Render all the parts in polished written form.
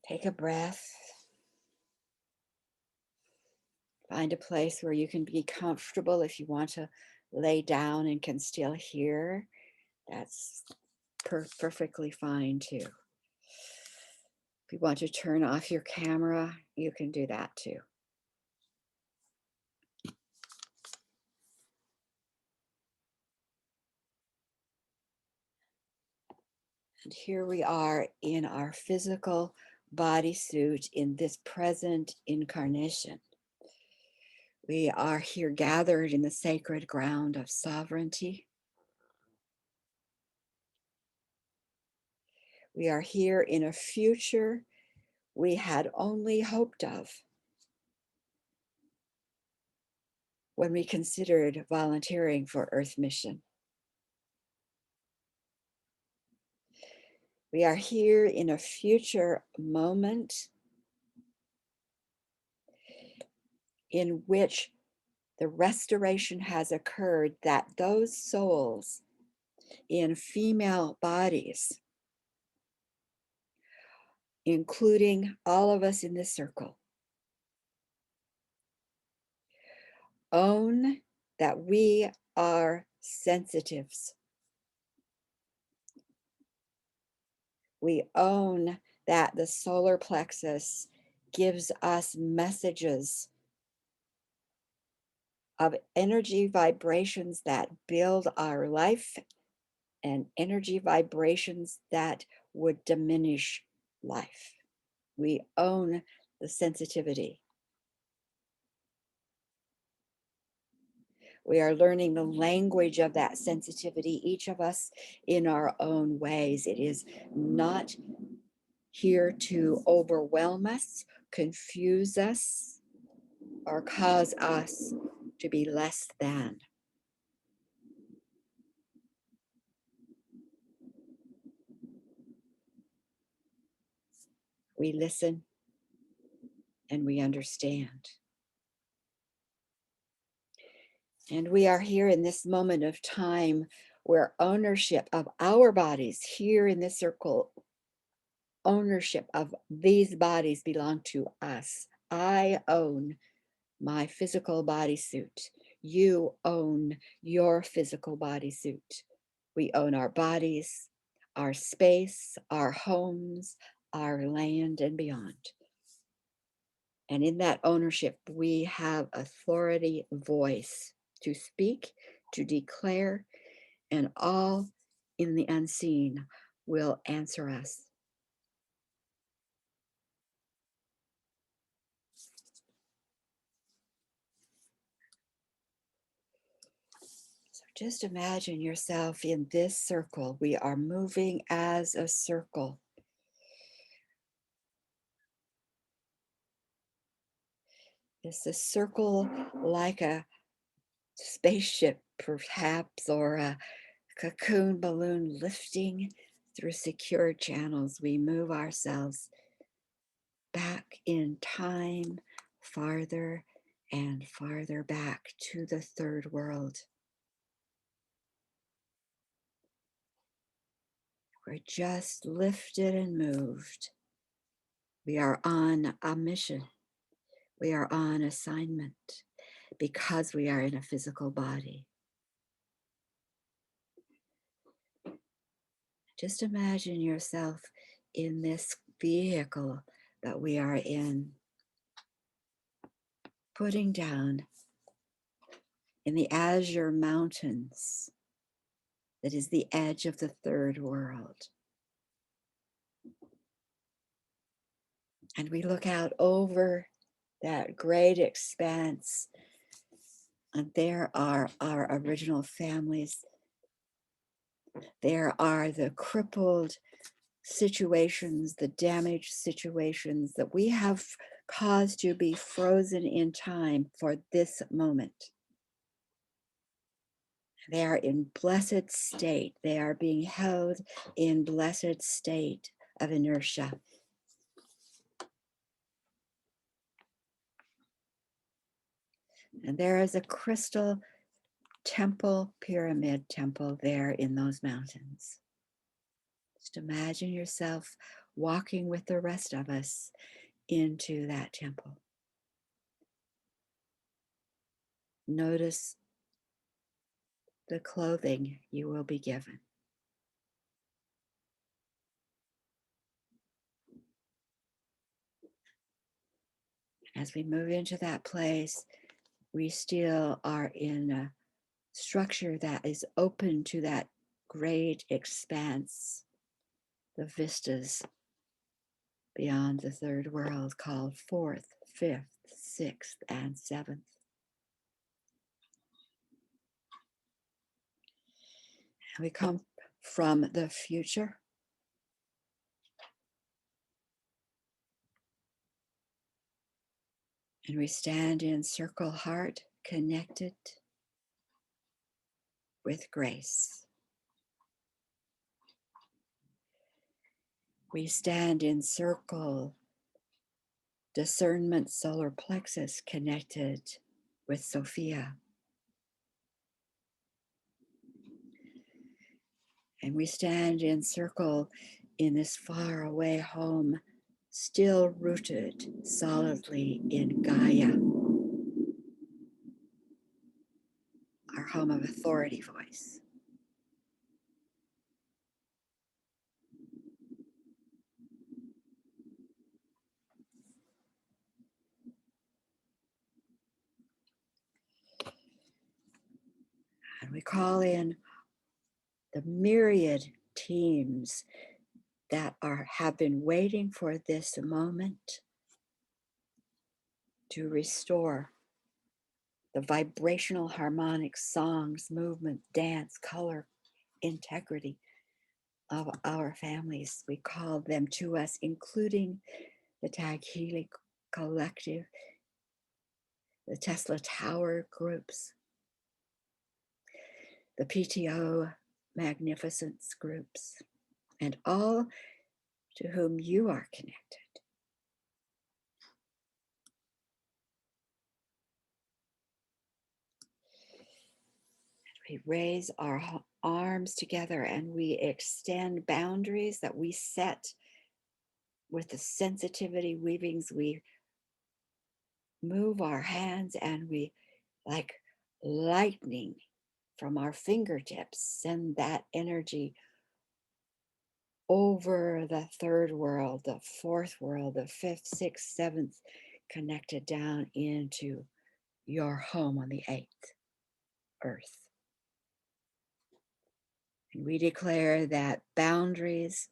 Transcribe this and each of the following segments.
Take a breath. Find a place where you can be comfortable. If you want to lay down and can still hear, that's perfectly fine too. If you want to turn off your camera, you can do that too. And here we are in our physical bodysuit in this present incarnation. We are here gathered in the sacred ground of sovereignty. We are here in a future we had only hoped of when we considered volunteering for Earth Mission. We are here in a future moment in which the restoration has occurred, that those souls in female bodies, including all of us in this circle, own that we are sensitives. We own that the solar plexus gives us messages of energy vibrations that build our life and energy vibrations that would diminish life. We own the sensitivity. We are learning the language of that sensitivity, each of us in our own ways. It is not here to overwhelm us, confuse us, or cause us to be less than. We listen and we understand. And we are here in this moment of time where ownership of our bodies here in this circle, ownership of these bodies belong to us. I own my physical bodysuit. You own your physical bodysuit. We own our bodies, our space, our homes, our land, and beyond. And in that ownership, we have authority voice to speak, to declare, and all in the unseen will answer us. So just imagine yourself in this circle. We are moving as a circle. It's a circle like a spaceship, perhaps, or a cocoon balloon lifting through secure channels. We move ourselves back in time, farther and farther back to the third world. We're just lifted and moved. We are on a mission. We are on assignment because we are in a physical body. Just imagine yourself in this vehicle that we are in, putting down in the azure mountains that is the edge of the third world. And we look out over that great expanse, and there are our original families. There are the crippled situations, the damaged situations that we have caused to be frozen in time for this moment. They are in blessed state. They are being held in blessed state of inertia. And there is a crystal temple, pyramid temple there in those mountains. Just imagine yourself walking with the rest of us into that temple. Notice the clothing you will be given. As we move into that place, we still are in a structure that is open to that great expanse, the vistas beyond the third world called fourth, fifth, sixth, and seventh. And we come from the future. And we stand in circle heart, connected with grace. We stand in circle discernment solar plexus, connected with Sophia. And we stand in circle in this far away home, still rooted solidly in Gaia, our home of authority voice. And we call in the myriad teams that have been waiting for this moment to restore the vibrational harmonic songs, movement, dance, color, integrity of our families. We call them to us, including the Tag Healy Collective, the Tesla Tower groups, the PTO Magnificence groups, and all to whom you are connected. We raise our arms together and we extend boundaries that we set with the sensitivity weavings. We move our hands and we, like lightning from our fingertips, send that energy over the third world, the fourth world, the fifth, sixth, seventh, connected down into your home on the eighth earth. And we declare that boundaries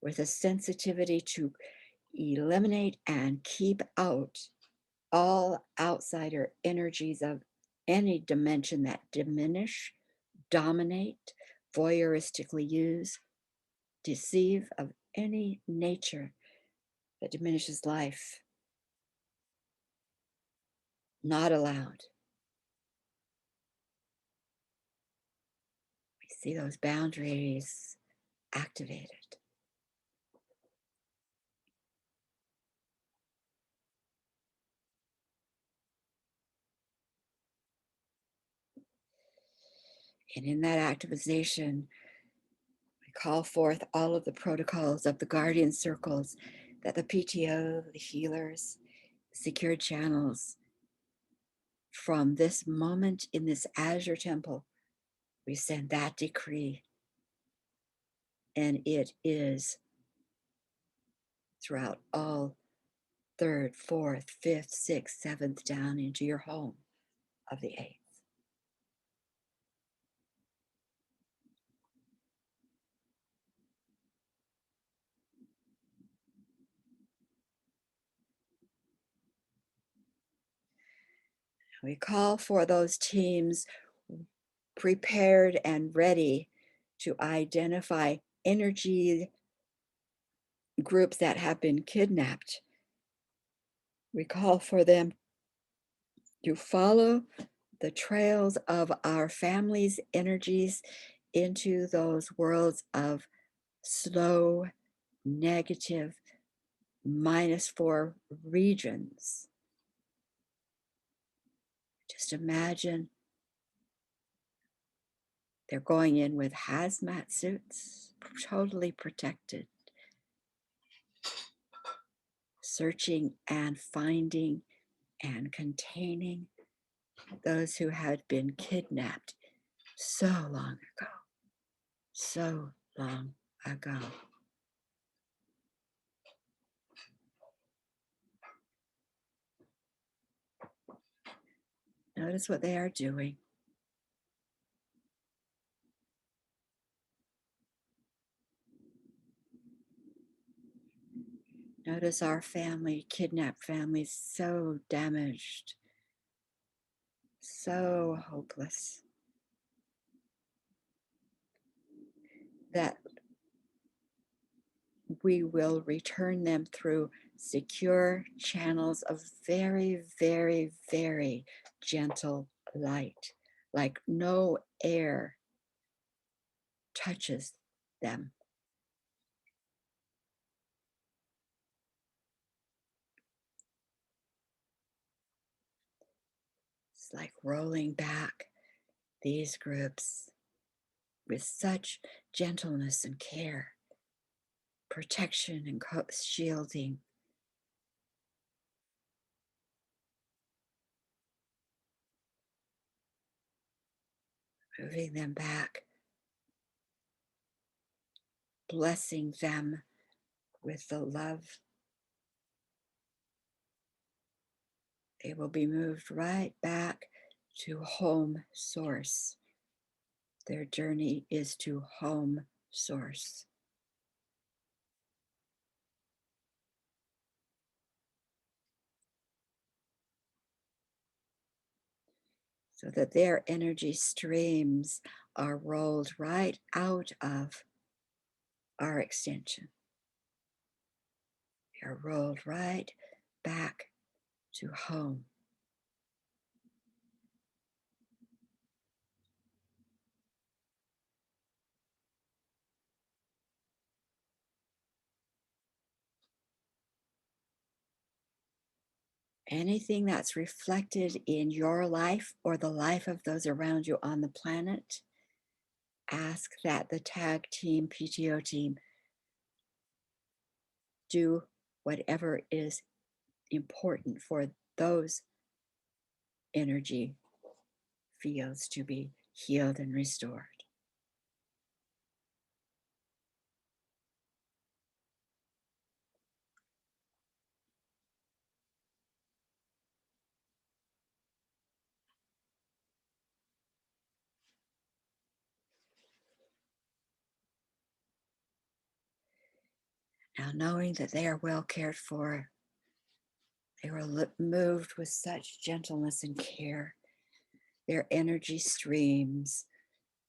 with a sensitivity to eliminate and keep out all outsider energies of any dimension that diminish, dominate, voyeuristically use, deceive, of any nature that diminishes life. Not allowed. We see those boundaries activated. And in that activation, we call forth all of the protocols of the guardian circles that the PTO, the healers, secure channels from this moment in this Azure temple. We send that decree, and it is throughout all third, fourth, fifth, sixth, seventh, down into your home of the eighth. We call for those teams prepared and ready to identify energy groups that have been kidnapped. We call for them to follow the trails of our families' energies into those worlds of slow, negative, -4 regions. Just imagine they're going in with hazmat suits, totally protected, searching and finding and containing those who had been kidnapped so long ago, so long ago. Notice what they are doing. Notice our family, kidnapped families, so damaged, so hopeless, that we will return them through secure channels of very, very, very gentle light, like no air touches them. It's like rolling back these groups with such gentleness and care, protection and shielding. Moving them back, blessing them with the love. They will be moved right back to home source. Their journey is to home source. So that their energy streams are rolled right out of our extension. They are rolled right back to home. Anything that's reflected in your life or the life of those around you on the planet, ask that the tag team, PTO team, do whatever is important for those energy fields to be healed and restored. Now, knowing that they are well cared for, they were moved with such gentleness and care. Their energy streams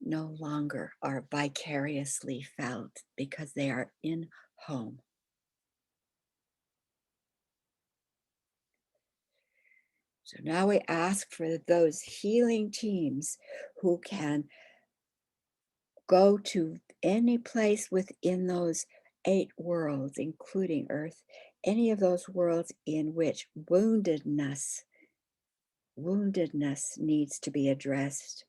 no longer are vicariously felt because they are in home. So now we ask for those healing teams who can go to any place within those 8 worlds, including Earth, any of those worlds in which woundedness needs to be addressed,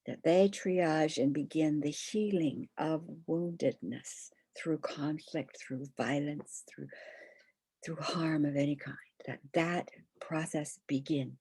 that they triage and begin the healing of woundedness through conflict, through violence, through harm of any kind, that process begin.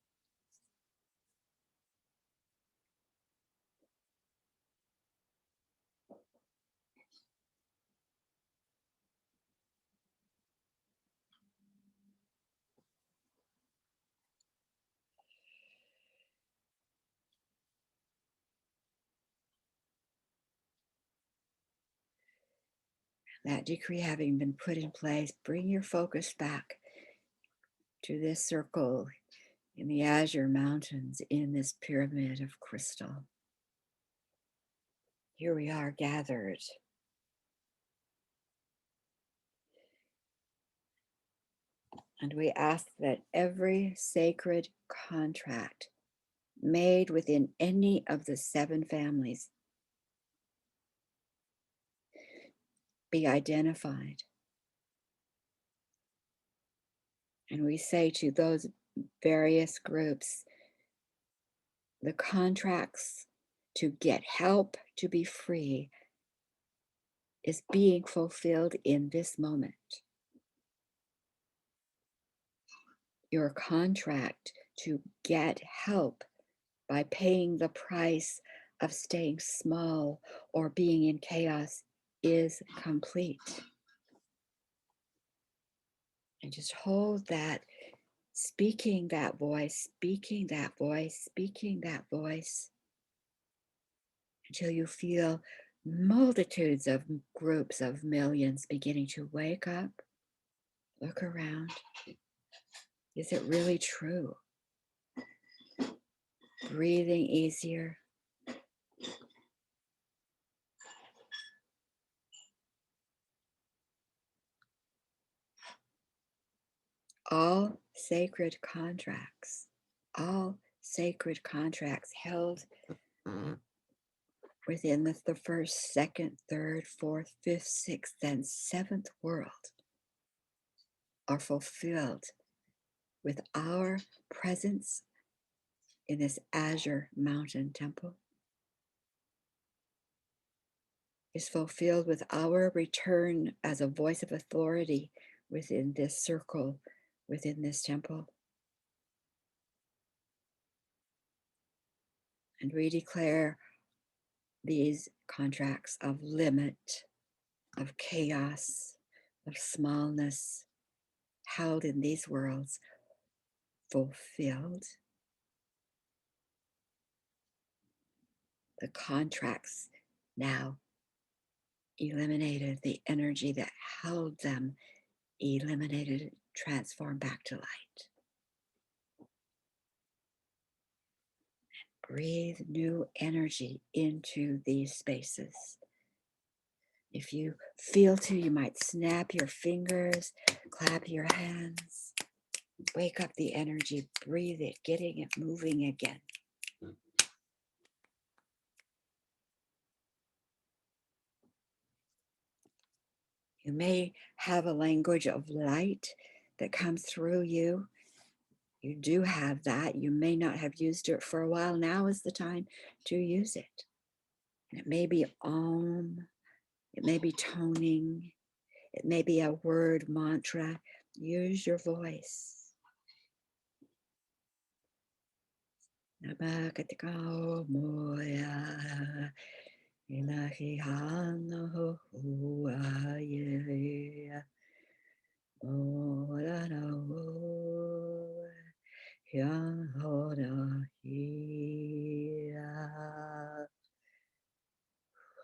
That decree having been put in place, bring your focus back to this circle in the Azure Mountains, in this pyramid of crystal. Here we are gathered. And we ask that every sacred contract made within any of the 7 families be identified. And we say to those various groups, the contracts to get help to be free is being fulfilled in this moment. Your contract to get help by paying the price of staying small or being in chaos is complete. And just hold that, speaking that voice, speaking that voice, speaking that voice, until you feel multitudes of groups of millions beginning to wake up, look around. Is it really true? Breathing easier. All sacred contracts held within the first, second, third, fourth, fifth, sixth, and seventh world are fulfilled with our presence in this azure mountain temple, is fulfilled with our return as a voice of authority within this circle, within this temple. And we declare these contracts of limit, of chaos, of smallness, held in these worlds, fulfilled. The contracts now eliminated, the energy that held them eliminated, transformed back to light. Breathe new energy into these spaces. If you feel to, you might snap your fingers, clap your hands, wake up the energy, breathe it, getting it moving again. You may have a language of light that comes through you. You do have that. You may not have used it for a while. Now is the time to use it. And it may be Om, it may be toning, it may be a word mantra. Use your voice.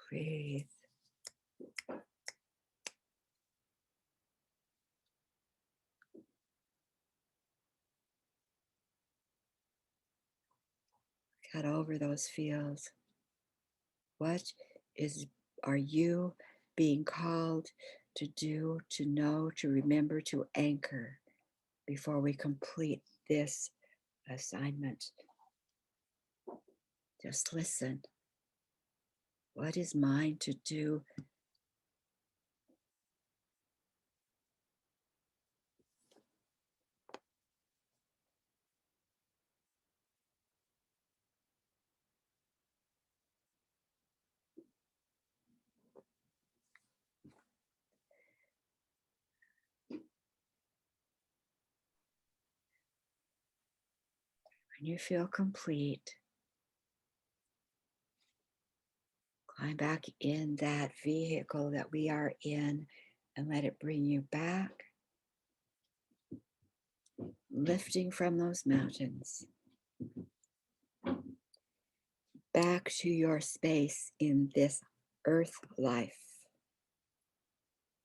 Breathe. Cut over those fields. What are you being called to do, to know, to remember, to anchor before we complete this assignment? Just listen. What is mine to do? When you feel complete, climb back in that vehicle that we are in and let it bring you back, lifting from those mountains, back to your space in this earth life,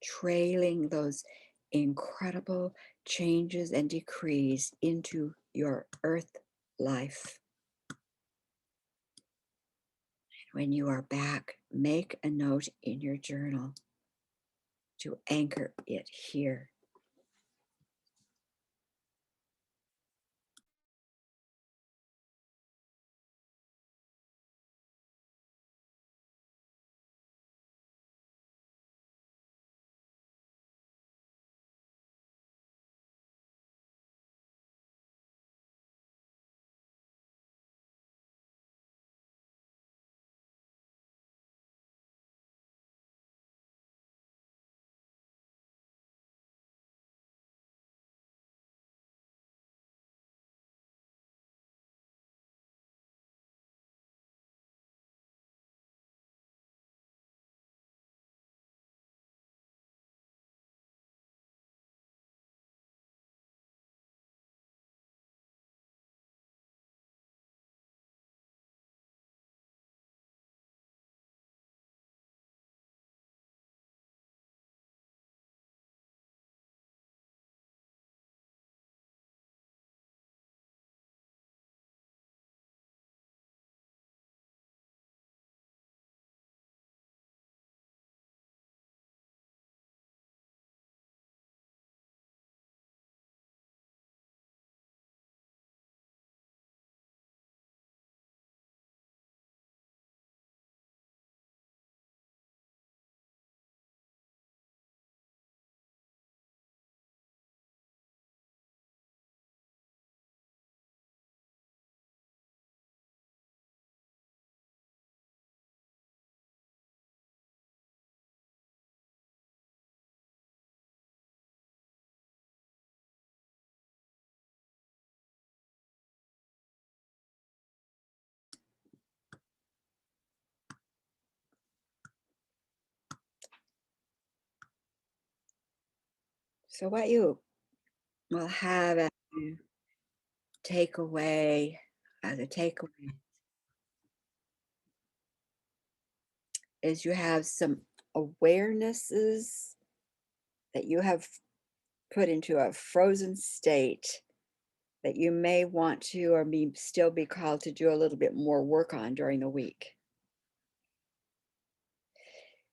trailing those incredible changes and decrees into your earth life. When you are back, make a note in your journal to anchor it here. So what you will have as you take away, as a takeaway, is you have some awarenesses that you have put into a frozen state that you may want to or still be called to do a little bit more work on during the week.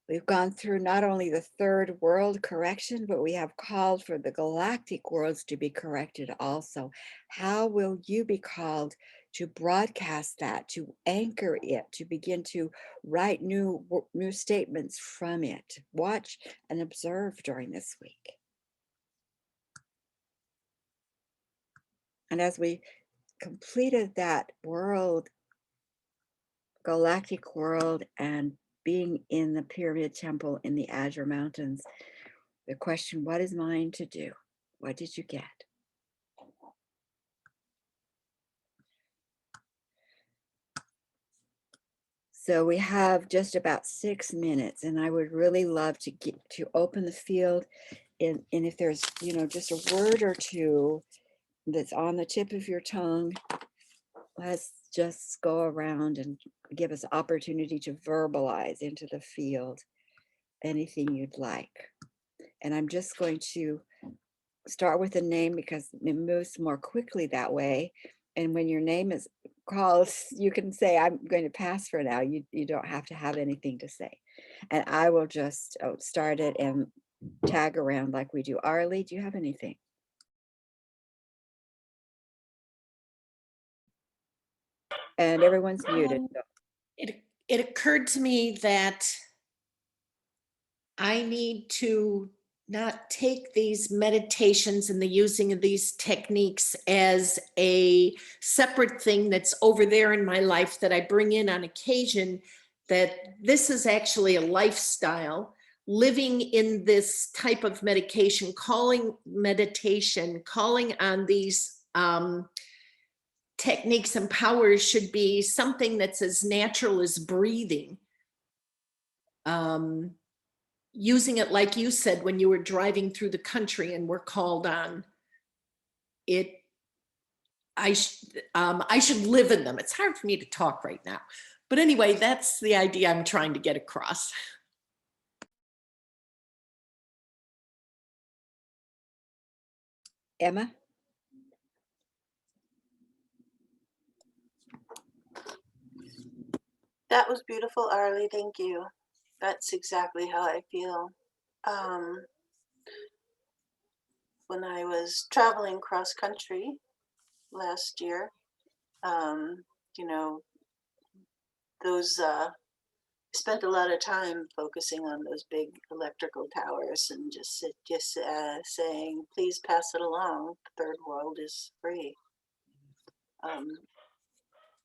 We've gone through not only the third world correction, but we have called for the galactic worlds to be corrected also. How will you be called to broadcast that, to anchor it, to begin to write new statements from it? Watch and observe during this week. And as we completed that world, galactic world, and being in the pyramid temple in the Azure Mountains, the question, what is mine to do? What did you get? So we have just about 6 minutes, and I would really love to get to open the field. And if there's, just a word or two that's on the tip of your tongue, let's just go around and give us opportunity to verbalize into the field anything you'd like. And I'm just going to start with a name because it moves more quickly that way. And when your name is called, you can say, I'm going to pass for now. You don't have to have anything to say. And I will just start it and tag around like we do. Arlie, do you have anything? And everyone's muted. It occurred to me that I need to not take these meditations and the using of these techniques as a separate thing that's over there in my life that I bring in on occasion, that this is actually a lifestyle. Living in this type of meditation, calling on these techniques and powers should be something that's as natural as breathing. Using it, like you said, when you were driving through the country and were called on it. I should live in them. It's hard for me to talk right now. But anyway, that's the idea I'm trying to get across. Emma? That was beautiful, Arlie. Thank you. That's exactly how I feel. When I was traveling cross country last year, those spent a lot of time focusing on those big electrical towers and just saying, please pass it along. The third world is free.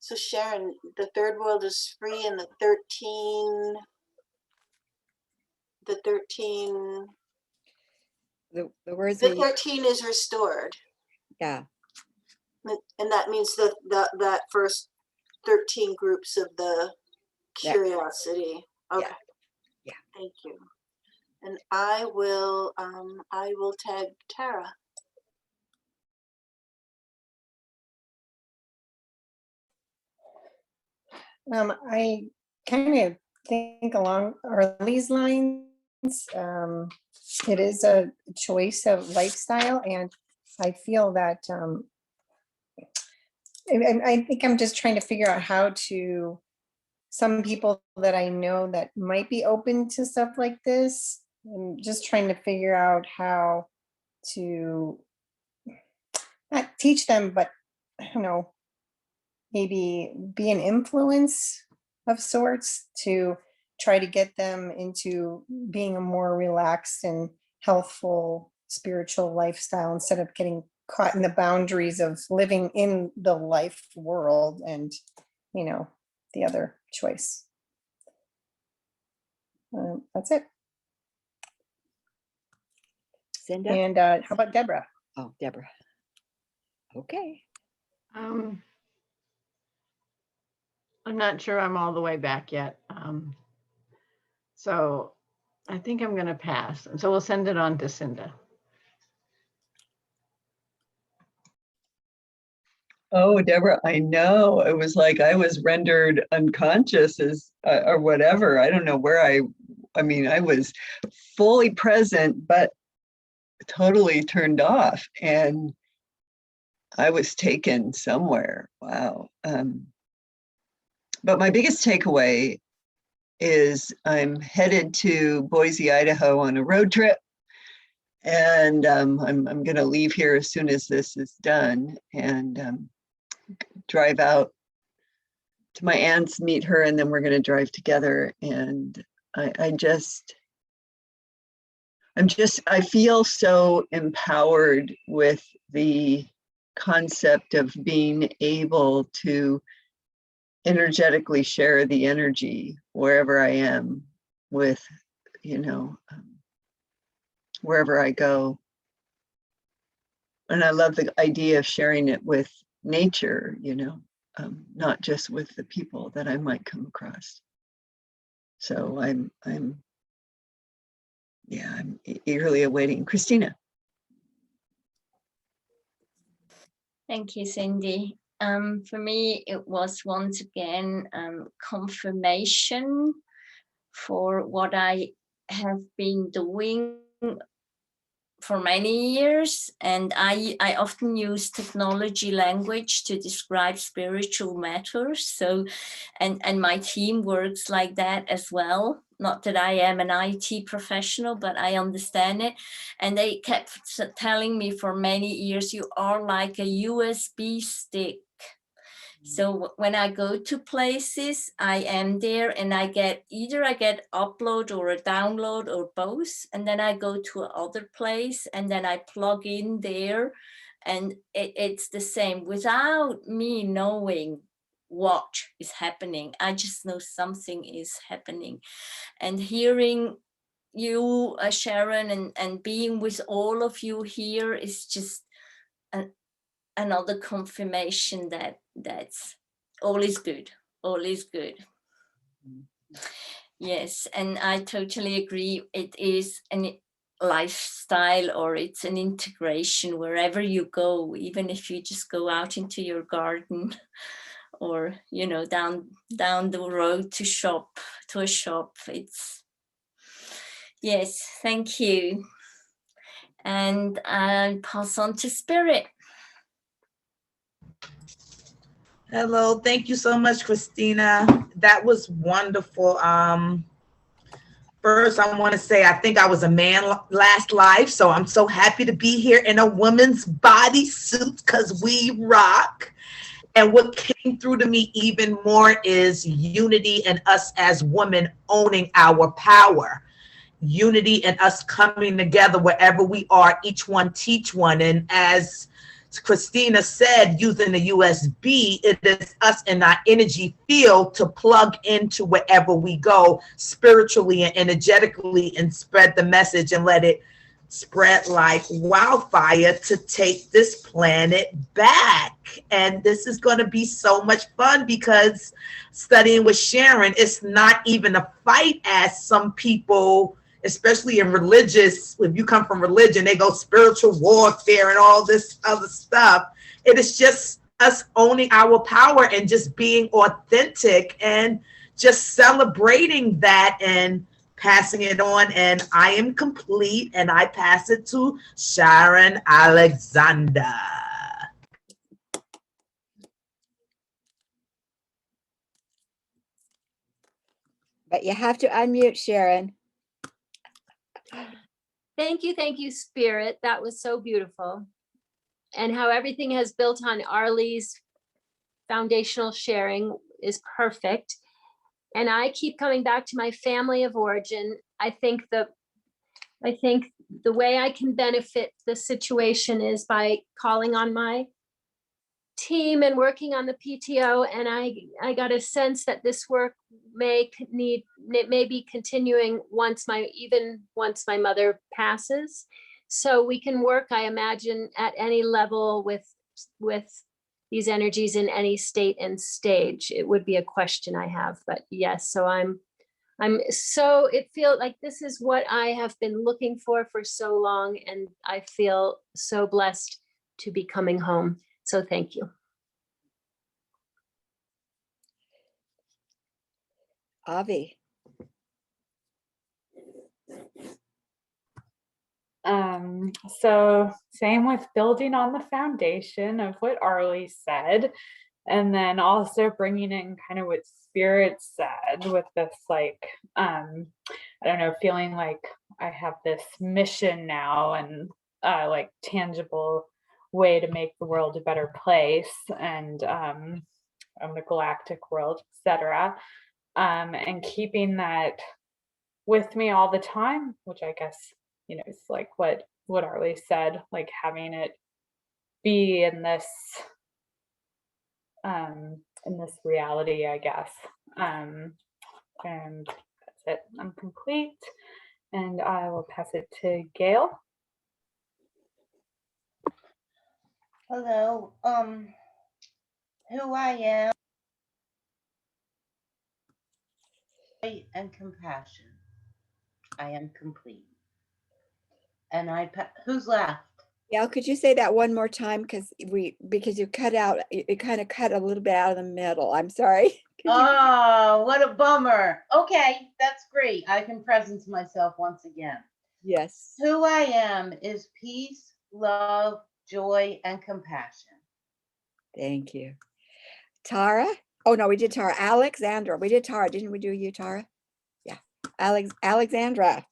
So Sharon, the third world is free, and the 13 the words the 13 is restored. Yeah. And that means that first 13 groups of the curiosity. Okay. Yeah. Thank you. And I will tag Tara. I kind of think along Arlie's lines. It is a choice of lifestyle, and I feel that I think I'm just trying to figure out how to, some people that I know that might be open to stuff like this, I'm just trying to figure out how to not teach them, but I don't know, maybe be an influence of sorts to try to get them into being a more relaxed and healthful spiritual lifestyle instead of getting caught in the boundaries of living in the life world and, the other choice. That's it. Cinda? And how about Deborah? Oh, Deborah. Okay. I'm not sure I'm all the way back yet. So I think I'm going to pass. And so we'll send it on to Cinda. Oh, Deborah, I know. It was like I was rendered unconscious as or whatever. I don't know where I mean, I was fully present, but totally turned off. And I was taken somewhere. Wow. But my biggest takeaway is I'm headed to Boise, Idaho on a road trip. And I'm going to leave here as soon as this is done and drive out to my aunt's, meet her, and then we're going to drive together. And I feel so empowered with the concept of being able to energetically share the energy wherever I am with, wherever I go. And I love the idea of sharing it with nature, not just with the people that I might come across. So I'm eagerly awaiting. Christina. Thank you, Cindy. For me, it was once again confirmation for what I have been doing for many years, and I often use technology language to describe spiritual matters. So, and my team works like that as well. Not that I am an IT professional, but I understand it. And they kept telling me for many years, you are like a USB stick. So when I go to places, I am there and I get upload or a download or both. And then I go to another place and then I plug in there, and it's the same without me knowing what is happening. I just know something is happening. And hearing you, Sharon, and being with all of you here is just another confirmation that that's all is good. All is good. Yes, and I totally agree. It is a lifestyle, or it's an integration wherever you go, even if you just go out into your garden or, down the road to a shop. It's, yes, thank you. And I'll pass on to Spirit. Hello, thank you so much, Christina. That was wonderful. First, I want to say I think I was a man last life, so I'm so happy to be here in a woman's bodysuit because we rock. And what came through to me even more is unity and us as women owning our power. Unity and us coming together wherever we are, each one teach one. And as Christina said, using the USB, it is us in our energy field to plug into wherever we go spiritually and energetically and spread the message and let it spread like wildfire to take this planet back. And this is going to be so much fun because studying with Sharon, it's not even a fight as some people, especially in religious, if you come from religion, they go spiritual warfare and all this other stuff. It is just us owning our power and just being authentic and just celebrating that and passing it on. And I am complete, and I pass it to Sharon Alexander. But you have to unmute, Sharon. Thank you, Spirit. That was so beautiful. And how everything has built on Arlie's foundational sharing is perfect. And I keep coming back to my family of origin. I think the way I can benefit the situation is by calling on my team and working on the PTO. And I got a sense that this work may be continuing once my mother passes. So we can work, I imagine, at any level with these energies in any state and stage. It would be a question I have, but yes. So it feels like this is what I have been looking for so long, and I feel so blessed to be coming home. So thank you. Avi. So same with building on the foundation of what Arlie said, and then also bringing in kind of what Spirit said with this, like, I don't know, feeling like I have this mission now and like tangible way to make the world a better place and the galactic world, etc. And keeping that with me all the time, which I guess, you know, it's like what Arlie said, like having it be in this reality, I guess. And that's it. I'm complete. And I will pass it to Gail. Hello. Who I am and compassion. I am complete. And who's left? Gail, could you say that one more time? Because you cut out, it kind of cut a little bit out of the middle. I'm sorry. Oh, what a bummer. Okay, that's great. I can presence myself once again. Yes. Who I am is peace, love, joy, and compassion. Thank you. Tara? Oh, no, we did Tara. Alexandra. We did Tara. Didn't we do you, Tara? Yeah. Alexandra.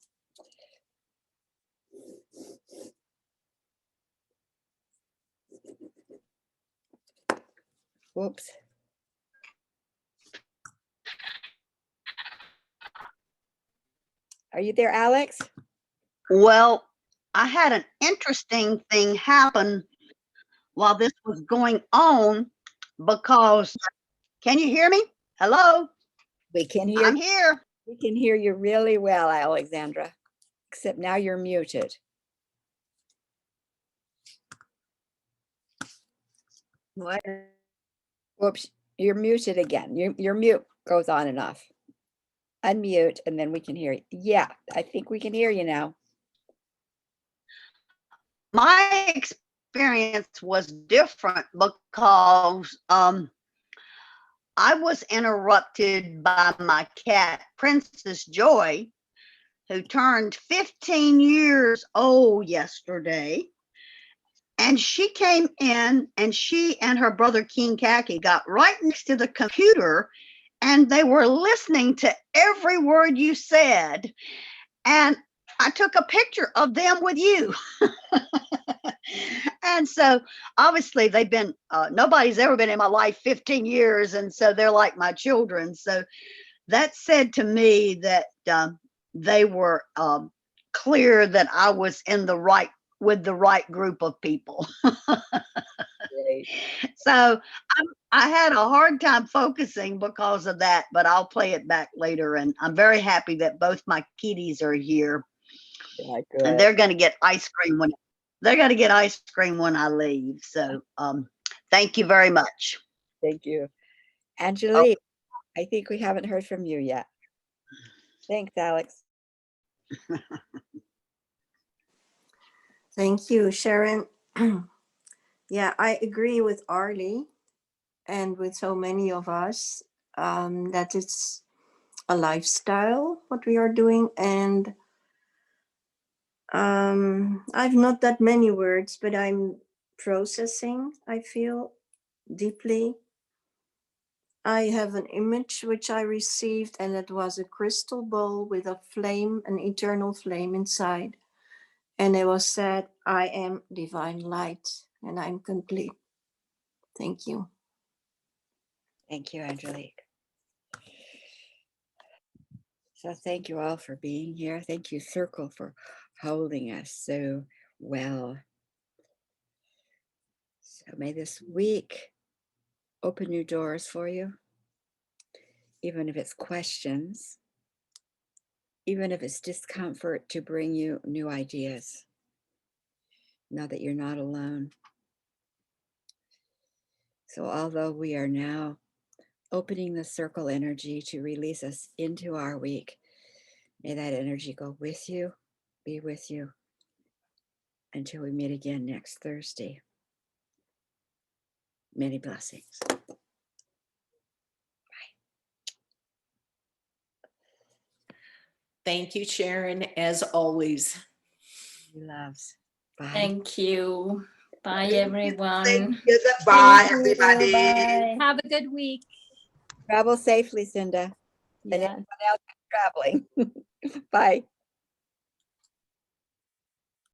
Whoops. Are you there, Alex? Well, I had an interesting thing happen while this was going on because, can you hear me? Hello? We can hear I'm you. here. We can hear you really well, Alexandra, except now you're muted. What? Whoops, you're muted again. Your mute goes on and off. Unmute, and then we can hear you. Yeah, I think we can hear you now. My experience was different because I was interrupted by my cat, Princess Joy, who turned 15 years old yesterday. And she came in and she and her brother King Kaki got right next to the computer and they were listening to every word you said. And I took a picture of them with you. And so obviously they've been, nobody's ever been in my life 15 years. And so they're like my children. So that said to me that they were clear that I was with the right group of people. So I had a hard time focusing because of that, but I'll play it back later. And I'm very happy that both my kitties are here. Yeah, and they're going to get ice cream when I leave. So thank you very much. Thank you. Angelique, I think we haven't heard from you yet. Thanks, Alex. Thank you, Sharon. Yeah, I agree with Arlie and with so many of us that it's a lifestyle, what we are doing. And I've not that many words, but I'm processing, I feel deeply. I have an image which I received, and it was a crystal bowl with a flame, an eternal flame inside. And it was said, I am divine light and I'm complete. Thank you. Thank you, Angelique. So thank you all for being here. Thank you, Circle, for holding us so well. So may this week open new doors for you, even if it's questions, even if it's discomfort, to bring you new ideas. Know that you're not alone. So although we are now opening the circle energy to release us into our week, may that energy go with you, be with you, until we meet again next Thursday. Many blessings. Thank you, Sharon, as always. He loves. Bye. Thank you. Bye, Thank everyone. you. Bye, Thank you. everybody. Bye. Have a good week. Travel safely, Cinda. And Yeah. anyone else traveling. Bye.